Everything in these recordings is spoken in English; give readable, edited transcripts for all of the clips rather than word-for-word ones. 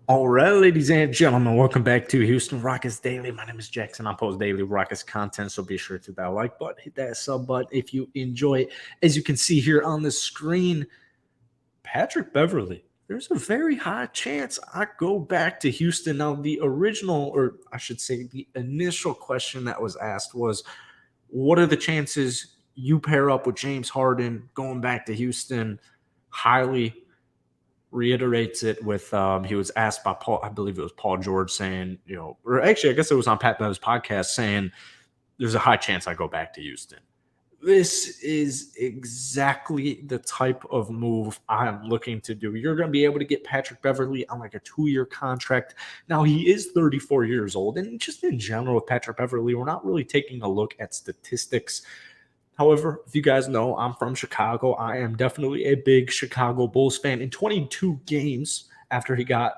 All right, ladies and gentlemen, welcome back to Houston Rockets Daily. My name is Jackson. I post daily Rockets content, so be sure to hit that like button, hit that sub button if you enjoy it. As you can see here on the screen, Patrick Beverley. There's a very high chance I go back to Houston. Now, the original, or I should say, the initial question that was asked was, what are the chances you pair up with James Harden going back to Houston? Highly reiterates it with he was asked by Paul, I believe it was Paul George saying, or actually I guess it was on Pat Bev's podcast saying there's a high chance I go back to Houston. This is exactly the type of move I'm looking to do. You're going to be able to get Patrick Beverley on like a 2-year contract. Now, he is 34 years old. And just in general with Patrick Beverley, we're not really taking a look at statistics. However, if you guys know, I'm from Chicago. I am definitely a big Chicago Bulls fan. In 22 games after he got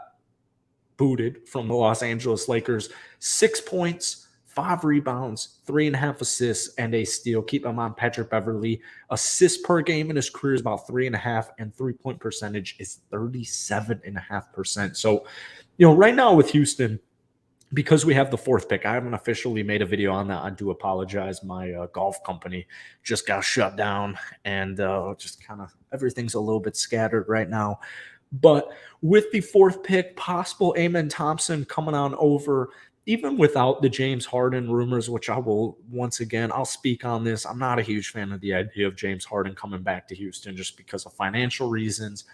booted from the Los Angeles Lakers, 6 points, 5 rebounds, 3.5 assists, and a steal. Keep in mind, Patrick Beverley, assists per game in his career is about 3.5, and 3-point percentage is 37.5%. So, right now with Houston, because we have the 4th pick, I haven't officially made a video on that. I do apologize. My golf company just got shut down, and just kind of everything's a little bit scattered right now. But with the 4th pick, possible Amen Thompson coming on over, even without the James Harden rumors, which I will, once again, I'll speak on this. I'm not a huge fan of the idea of James Harden coming back to Houston just because of financial reasons.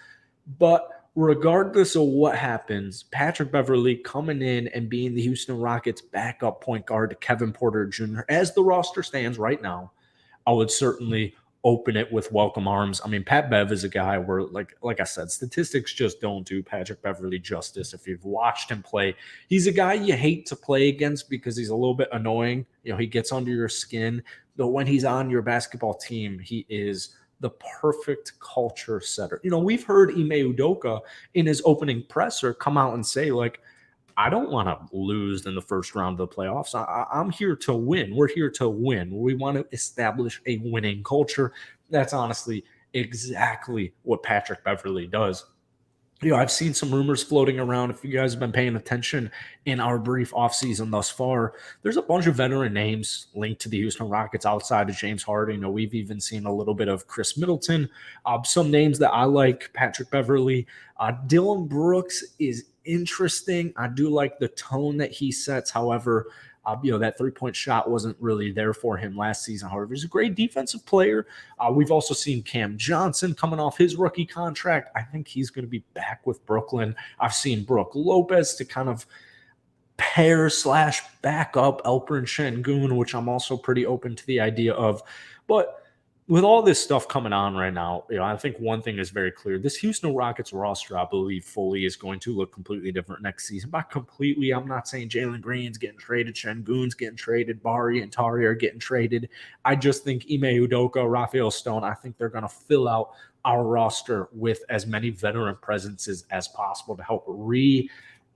But regardless of what happens, Patrick Beverley coming in and being the Houston Rockets backup point guard to Kevin Porter Jr., as the roster stands right now, I would certainly open it with welcome arms. I mean, Pat Bev is a guy where, like I said, statistics just don't do Patrick Beverley justice. If you've watched him play, he's a guy you hate to play against because he's a little bit annoying. He gets under your skin. But when he's on your basketball team, he is the perfect culture setter. We've heard Ime Udoka in his opening presser come out and say, like, I don't want to lose in the first round of the playoffs. I'm here to win. We're here to win. We want to establish a winning culture. That's honestly exactly what Patrick Beverley does. I've seen some rumors floating around. If you guys have been paying attention in our brief offseason thus far, there's a bunch of veteran names linked to the Houston Rockets outside of James Harden. We've even seen a little bit of Chris Middleton. Some names that I like, Patrick Beverley. Dylan Brooks is interesting. I do like the tone that he sets. However, that 3-point shot wasn't really there for him last season. However, he's a great defensive player. We've also seen Cam Johnson coming off his rookie contract. I think he's going to be back with Brooklyn. I've seen Brook Lopez to kind of pair/back up Alperen Şengün, which I'm also pretty open to the idea of. But with all this stuff coming on right now, I think one thing is very clear. This Houston Rockets roster, I believe, fully is going to look completely different next season. By completely, I'm not saying Jalen Green's getting traded, Şengün's getting traded, Bari and Tari are getting traded. I just think Ime Udoka, Rafael Stone, I think they're going to fill out our roster with as many veteran presences as possible to help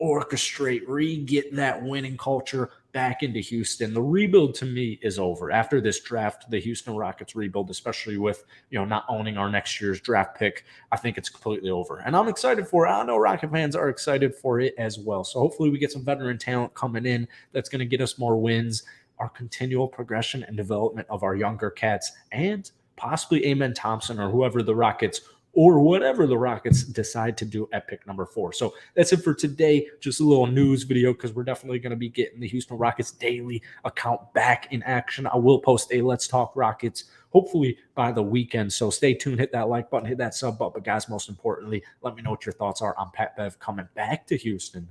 orchestrate, get that winning culture back into Houston. The rebuild to me is over. After this draft, the Houston Rockets rebuild, especially with, not owning our next year's draft pick, I think it's completely over. And I'm excited for it. I know Rocket fans are excited for it as well. So hopefully we get some veteran talent coming in that's going to get us more wins, our continual progression and development of our younger cats, and possibly Amen Thompson or whoever the Rockets or whatever the Rockets decide to do at pick number 4. So that's it for today. Just a little news video because we're definitely going to be getting the Houston Rockets daily account back in action. I will post a Let's Talk Rockets hopefully by the weekend. So stay tuned, hit that like button, hit that sub button. But guys, most importantly, let me know what your thoughts are on Pat Bev coming back to Houston.